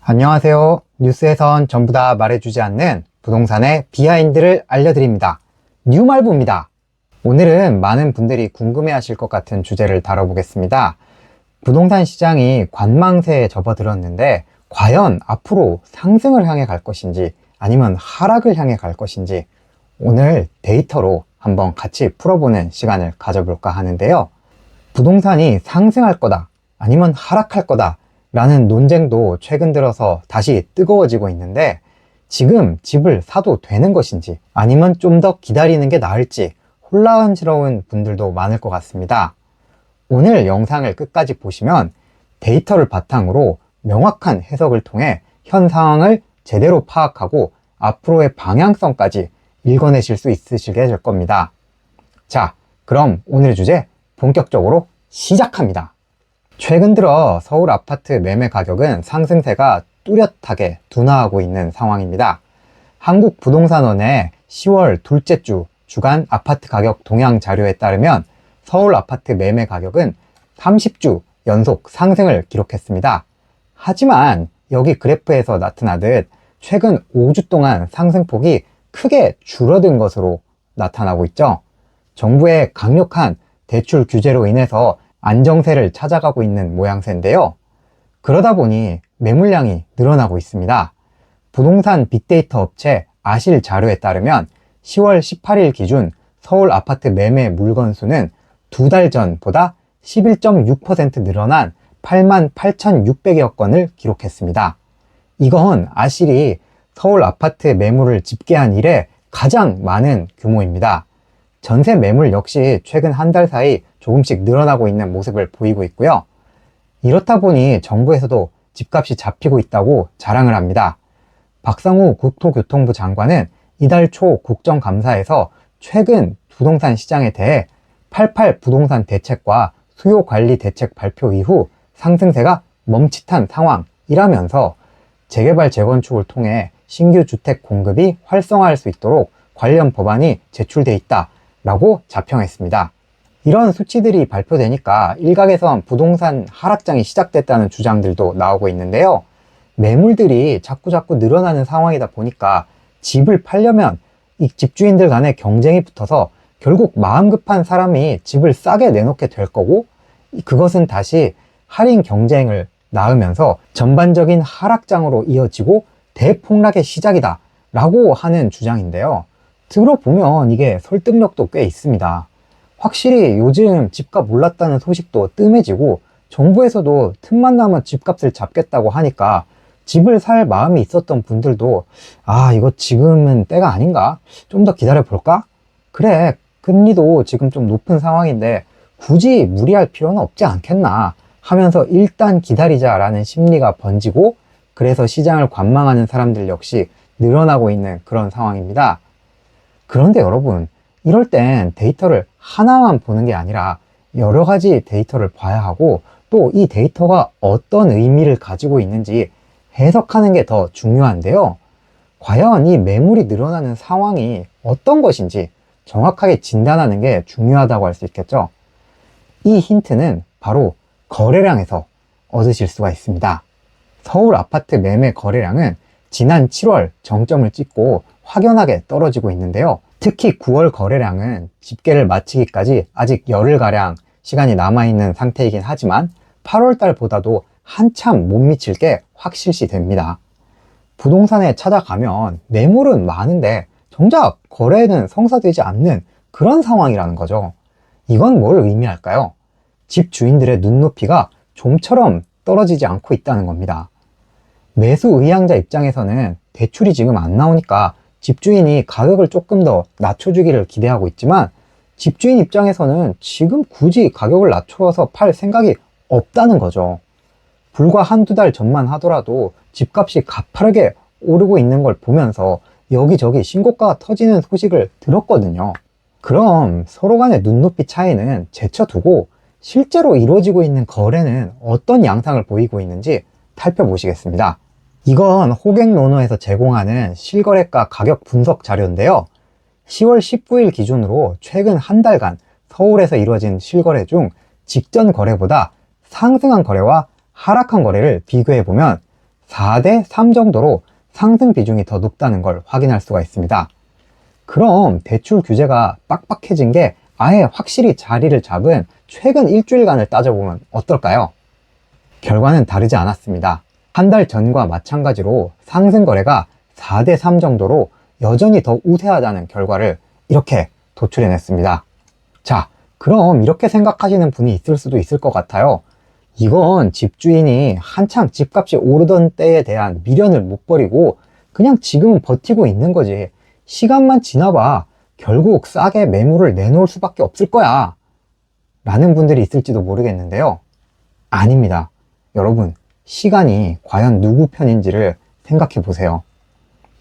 안녕하세요. 뉴스에선 전부 다 말해주지 않는 부동산의 비하인드를 알려드립니다. 뉴말부입니다. 오늘은 많은 분들이 궁금해하실 것 같은 주제를 다뤄보겠습니다. 부동산 시장이 관망세에 접어들었는데 과연 앞으로 상승을 향해 갈 것인지 아니면 하락을 향해 갈 것인지 오늘 데이터로 한번 같이 풀어보는 시간을 가져볼까 하는데요. 부동산이 상승할 거다 아니면 하락할 거다 라는 논쟁도 최근 들어서 다시 뜨거워지고 있는데 지금 집을 사도 되는 것인지 아니면 좀 더 기다리는 게 나을지 혼란스러운 분들도 많을 것 같습니다. 오늘 영상을 끝까지 보시면 데이터를 바탕으로 명확한 해석을 통해 현 상황을 제대로 파악하고 앞으로의 방향성까지 읽어내실 수 있으시게 될 겁니다. 자, 그럼 오늘의 주제 본격적으로 시작합니다. 최근 들어 서울 아파트 매매 가격은 상승세가 뚜렷하게 둔화하고 있는 상황입니다. 한국부동산원의 10월 둘째 주 주간 아파트 가격 동향 자료에 따르면 서울 아파트 매매 가격은 30주 연속 상승을 기록했습니다. 하지만 여기 그래프에서 나타나듯 최근 5주 동안 상승폭이 크게 줄어든 것으로 나타나고 있죠. 정부의 강력한 대출 규제로 인해서 안정세를 찾아가고 있는 모양새인데요. 그러다 보니 매물량이 늘어나고 있습니다. 부동산 빅데이터 업체 아실 자료에 따르면 10월 18일 기준 서울 아파트 매매 물건 수는 두 달 전보다 11.6% 늘어난 88,600여 건을 기록했습니다. 이건 아실이 서울 아파트 매물을 집계한 이래 가장 많은 규모입니다. 전세 매물 역시 최근 한 달 사이 조금씩 늘어나고 있는 모습을 보이고 있고요. 이렇다 보니 정부에서도 집값이 잡히고 있다고 자랑을 합니다. 박상우 국토교통부 장관은 이달 초 국정감사에서 최근 부동산 시장에 대해 88 부동산 대책과 수요 관리 대책 발표 이후 상승세가 멈칫한 상황이라면서 재개발 재건축을 통해 신규 주택 공급이 활성화할 수 있도록 관련 법안이 제출돼 있다라고 자평했습니다. 이런 수치들이 발표되니까 일각에선 부동산 하락장이 시작됐다는 주장들도 나오고 있는데요. 매물들이 자꾸 늘어나는 상황이다 보니까 집을 팔려면 이 집주인들 간의 경쟁이 붙어서 결국 마음 급한 사람이 집을 싸게 내놓게 될 거고 그것은 다시 할인 경쟁을 낳으면서 전반적인 하락장으로 이어지고 대폭락의 시작이다 라고 하는 주장인데요. 들어보면 이게 설득력도 꽤 있습니다. 확실히 요즘 집값 올랐다는 소식도 뜸해지고 정부에서도 틈만 나면 집값을 잡겠다고 하니까 집을 살 마음이 있었던 분들도 이거 지금은 때가 아닌가? 좀 더 기다려 볼까? 그래, 금리도 지금 좀 높은 상황인데 굳이 무리할 필요는 없지 않겠나 하면서 일단 기다리자라는 심리가 번지고 그래서 시장을 관망하는 사람들 역시 늘어나고 있는 그런 상황입니다. 그런데 여러분, 이럴 땐 데이터를 하나만 보는 게 아니라 여러 가지 데이터를 봐야 하고 또 이 데이터가 어떤 의미를 가지고 있는지 해석하는 게 더 중요한데요. 과연 이 매물이 늘어나는 상황이 어떤 것인지 정확하게 진단하는 게 중요하다고 할 수 있겠죠. 이 힌트는 바로 거래량에서 얻으실 수가 있습니다. 서울 아파트 매매 거래량은 지난 7월 정점을 찍고 확연하게 떨어지고 있는데요. 특히 9월 거래량은 집계를 마치기까지 아직 열흘가량 시간이 남아있는 상태이긴 하지만 8월 달보다도 한참 못 미칠 게 확실시 됩니다. 부동산에 찾아가면 매물은 많은데 정작 거래는 성사되지 않는 그런 상황이라는 거죠. 이건 뭘 의미할까요? 집주인들의 눈높이가 좀처럼 떨어지지 않고 있다는 겁니다. 매수 의향자 입장에서는 대출이 지금 안 나오니까 집주인이 가격을 조금 더 낮춰주기를 기대하고 있지만 집주인 입장에서는 지금 굳이 가격을 낮춰서 팔 생각이 없다는 거죠. 불과 한두 달 전만 하더라도 집값이 가파르게 오르고 있는 걸 보면서 여기저기 신고가가 터지는 소식을 들었거든요. 그럼 서로 간의 눈높이 차이는 제쳐두고 실제로 이루어지고 있는 거래는 어떤 양상을 보이고 있는지 살펴보시겠습니다. 이건 호갱노노에서 제공하는 실거래가 가격 분석 자료인데요. 10월 19일 기준으로 최근 한 달간 서울에서 이루어진 실거래 중 직전 거래보다 상승한 거래와 하락한 거래를 비교해보면 4대 3 정도로 상승 비중이 더 높다는 걸 확인할 수가 있습니다. 그럼 대출 규제가 빡빡해진 게 아예 확실히 자리를 잡은 최근 일주일간을 따져보면 어떨까요? 결과는 다르지 않았습니다. 한 달 전과 마찬가지로 상승 거래가 4대 3 정도로 여전히 더 우세하다는 결과를 이렇게 도출해냈습니다. 자, 그럼 이렇게 생각하시는 분이 있을 수도 있을 것 같아요. 이건 집주인이 한창 집값이 오르던 때에 대한 미련을 못 버리고 그냥 지금은 버티고 있는 거지. 시간만 지나봐 결국 싸게 매물을 내놓을 수밖에 없을 거야 라는 분들이 있을지도 모르겠는데요. 아닙니다. 여러분, 시간이 과연 누구 편인지를 생각해 보세요.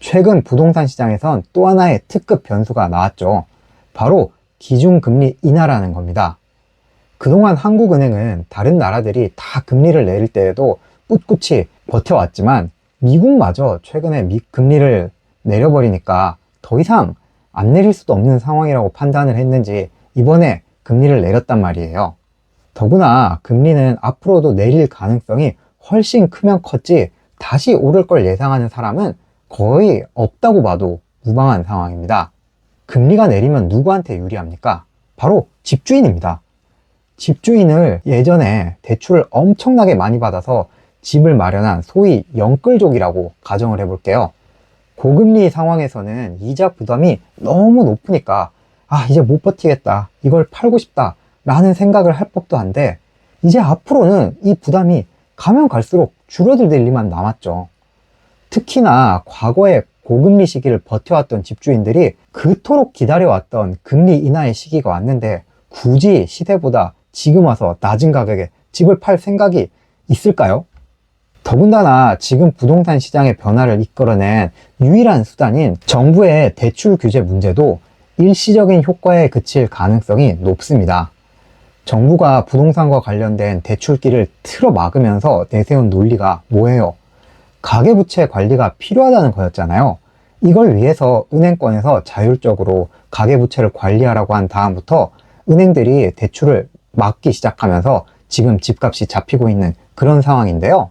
최근 부동산 시장에선 또 하나의 특급 변수가 나왔죠. 바로 기준금리 인하라는 겁니다. 그동안 한국은행은 다른 나라들이 다 금리를 내릴 때에도 꿋꿋이 버텨왔지만 미국마저 최근에 금리를 내려버리니까 더 이상 안 내릴 수도 없는 상황이라고 판단을 했는지 이번에 금리를 내렸단 말이에요. 더구나 금리는 앞으로도 내릴 가능성이 훨씬 크면 컸지 다시 오를 걸 예상하는 사람은 거의 없다고 봐도 무방한 상황입니다. 금리가 내리면 누구한테 유리합니까? 바로 집주인입니다. 집주인을 예전에 대출을 엄청나게 많이 받아서 집을 마련한 소위 영끌족이라고 가정을 해볼게요. 고금리 상황에서는 이자 부담이 너무 높으니까 이제 못 버티겠다, 이걸 팔고 싶다 라는 생각을 할 법도 한데 이제 앞으로는 이 부담이 가면 갈수록 줄어들 일만 남았죠. 특히나 과거에 고금리 시기를 버텨왔던 집주인들이 그토록 기다려왔던 금리 인하의 시기가 왔는데 굳이 시세보다 지금 와서 낮은 가격에 집을 팔 생각이 있을까요? 더군다나 지금 부동산 시장의 변화를 이끌어낸 유일한 수단인 정부의 대출 규제 문제도 일시적인 효과에 그칠 가능성이 높습니다. 정부가 부동산과 관련된 대출기를 틀어 막으면서 내세운 논리가 뭐예요? 가계부채 관리가 필요하다는 거였잖아요. 이걸 위해서 은행권에서 자율적으로 가계부채를 관리하라고 한 다음부터 은행들이 대출을 막기 시작하면서 지금 집값이 잡히고 있는 그런 상황인데요.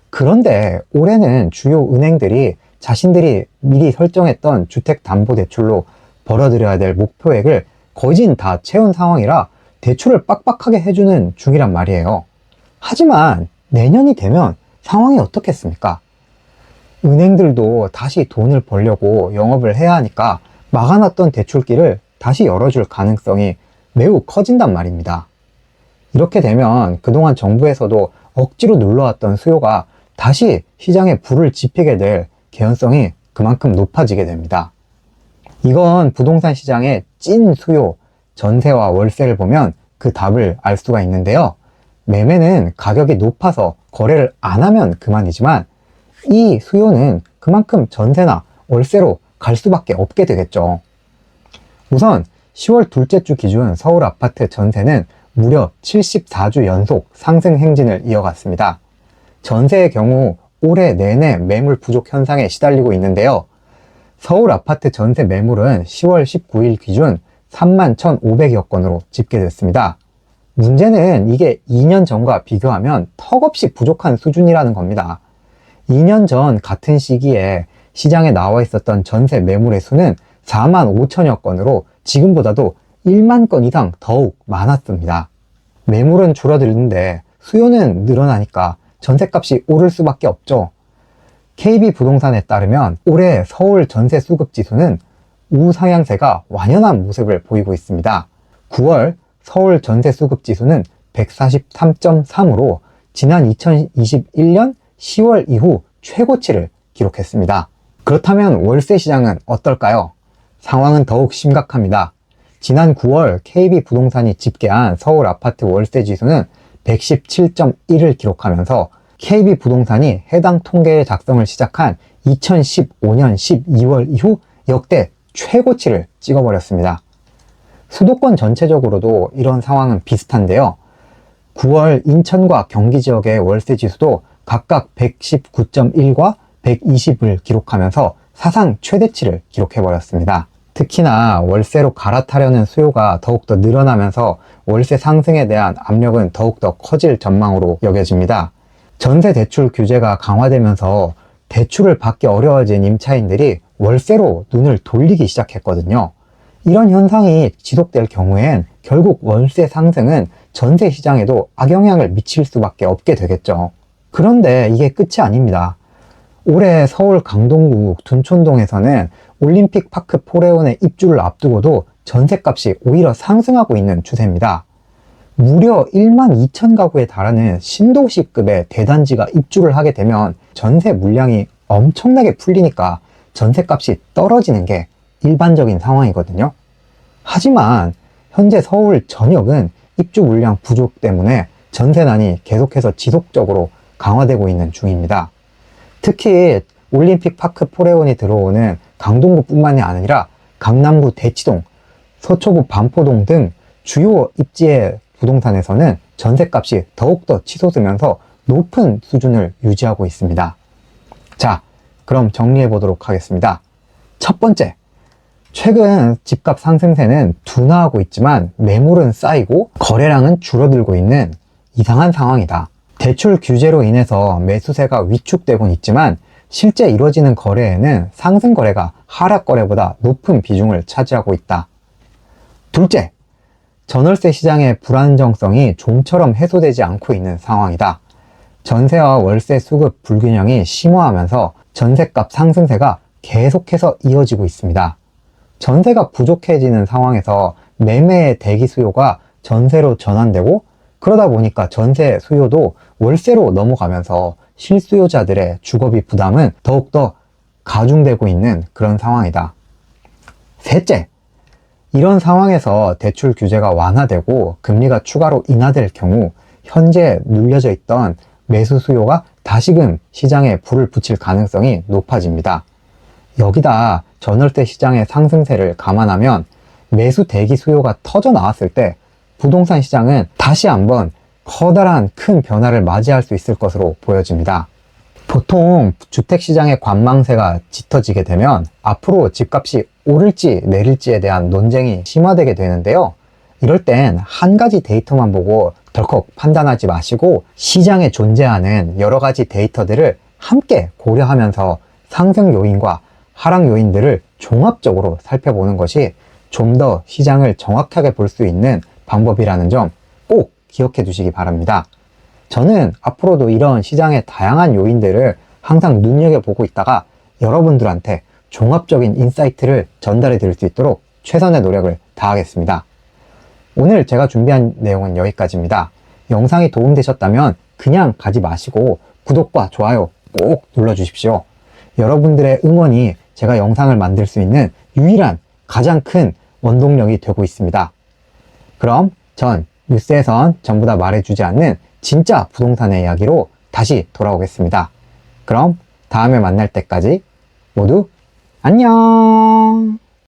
그런데 올해는 주요 은행들이 자신들이 미리 설정했던 주택담보대출로 벌어들여야 될 목표액을 거진 다 채운 상황이라 대출을 빡빡하게 해주는 중이란 말이에요. 하지만 내년이 되면 상황이 어떻겠습니까? 은행들도 다시 돈을 벌려고 영업을 해야 하니까 막아놨던 대출기를 다시 열어줄 가능성이 매우 커진단 말입니다. 이렇게 되면 그동안 정부에서도 억지로 눌러왔던 수요가 다시 시장에 불을 지피게 될 개연성이 그만큼 높아지게 됩니다. 이건 부동산 시장의 찐 수요, 전세와 월세를 보면 그 답을 알 수가 있는데요. 매매는 가격이 높아서 거래를 안 하면 그만이지만 이 수요는 그만큼 전세나 월세로 갈 수밖에 없게 되겠죠. 우선 10월 둘째 주 기준 서울 아파트 전세는 무려 74주 연속 상승 행진을 이어갔습니다. 전세의 경우 올해 내내 매물 부족 현상에 시달리고 있는데요. 서울 아파트 전세 매물은 10월 19일 기준 31,500여 건으로 집계됐습니다. 문제는 이게 2년 전과 비교하면 턱없이 부족한 수준이라는 겁니다. 2년 전 같은 시기에 시장에 나와 있었던 전세 매물의 수는 4만 5천여 건으로 지금보다도 1만 건 이상 더욱 많았습니다. 매물은 줄어들는데 수요는 늘어나니까 전세값이 오를 수밖에 없죠. KB부동산에 따르면 올해 서울 전세 수급 지수는 우상향세가 완연한 모습을 보이고 있습니다. 9월 서울 전세 수급 지수는 143.3으로 지난 2021년 10월 이후 최고치를 기록했습니다. 그렇다면 월세 시장은 어떨까요? 상황은 더욱 심각합니다. 지난 9월 KB부동산이 집계한 서울 아파트 월세 지수는 117.1을 기록하면서 KB부동산이 해당 통계의 작성을 시작한 2015년 12월 이후 역대 최고치를 찍어버렸습니다. 수도권 전체적으로도 이런 상황은 비슷한데요. 9월 인천과 경기 지역의 월세 지수도 각각 119.1과 120을 기록하면서 사상 최대치를 기록해버렸습니다. 특히나 월세로 갈아타려는 수요가 더욱더 늘어나면서 월세 상승에 대한 압력은 더욱더 커질 전망으로 여겨집니다. 전세 대출 규제가 강화되면서 대출을 받기 어려워진 임차인들이 월세로 눈을 돌리기 시작했거든요. 이런 현상이 지속될 경우엔 결국 월세 상승은 전세 시장에도 악영향을 미칠 수밖에 없게 되겠죠. 그런데 이게 끝이 아닙니다. 올해 서울 강동구 둔촌동에서는 올림픽 파크 포레온의 입주를 앞두고도 전셋값이 오히려 상승하고 있는 추세입니다. 무려 1만 2천 가구에 달하는 신도시급의 대단지가 입주를 하게 되면 전세 물량이 엄청나게 풀리니까 전셋값이 떨어지는 게 일반적인 상황이거든요. 하지만 현재 서울 전역은 입주 물량 부족 때문에 전세난이 계속해서 지속적으로 강화되고 있는 중입니다. 특히 올림픽 파크 포레온이 들어오는 강동구뿐만이 아니라 강남구 대치동, 서초구 반포동 등 주요 입지의 부동산에서는 전셋값이 더욱더 치솟으면서 높은 수준을 유지하고 있습니다. 자, 그럼 정리해 보도록 하겠습니다. 첫 번째, 최근 집값 상승세는 둔화하고 있지만 매물은 쌓이고 거래량은 줄어들고 있는 이상한 상황이다. 대출 규제로 인해서 매수세가 위축되곤 있지만 실제 이루어지는 거래에는 상승 거래가 하락 거래보다 높은 비중을 차지하고 있다. 둘째, 전월세 시장의 불안정성이 좀처럼 해소되지 않고 있는 상황이다. 전세와 월세 수급 불균형이 심화하면서 전세값 상승세가 계속해서 이어지고 있습니다. 전세가 부족해지는 상황에서 매매의 대기 수요가 전세로 전환되고 그러다 보니까 전세 수요도 월세로 넘어가면서 실수요자들의 주거비 부담은 더욱더 가중되고 있는 그런 상황이다. 셋째, 이런 상황에서 대출 규제가 완화되고 금리가 추가로 인하될 경우 현재 눌려져 있던 매수 수요가 다시금 시장에 불을 붙일 가능성이 높아집니다. 여기다 전월세 시장의 상승세를 감안하면 매수 대기 수요가 터져 나왔을 때 부동산 시장은 다시 한번 커다란 큰 변화를 맞이할 수 있을 것으로 보여집니다. 보통 주택시장의 관망세가 짙어지게 되면 앞으로 집값이 오를지 내릴지에 대한 논쟁이 심화되게 되는데요. 이럴 땐 한 가지 데이터만 보고 덜컥 판단하지 마시고 시장에 존재하는 여러 가지 데이터들을 함께 고려하면서 상승 요인과 하락 요인들을 종합적으로 살펴보는 것이 좀 더 시장을 정확하게 볼 수 있는 방법이라는 점 꼭 기억해 두시기 바랍니다. 저는 앞으로도 이런 시장의 다양한 요인들을 항상 눈여겨보고 있다가 여러분들한테 종합적인 인사이트를 전달해 드릴 수 있도록 최선의 노력을 다하겠습니다. 오늘 제가 준비한 내용은 여기까지입니다. 영상이 도움되셨다면 그냥 가지 마시고 구독과 좋아요 꼭 눌러주십시오. 여러분들의 응원이 제가 영상을 만들 수 있는 유일한 가장 큰 원동력이 되고 있습니다. 그럼 전 뉴스에선 전부 다 말해주지 않는 진짜 부동산의 이야기로 다시 돌아오겠습니다. 그럼 다음에 만날 때까지 모두 안녕!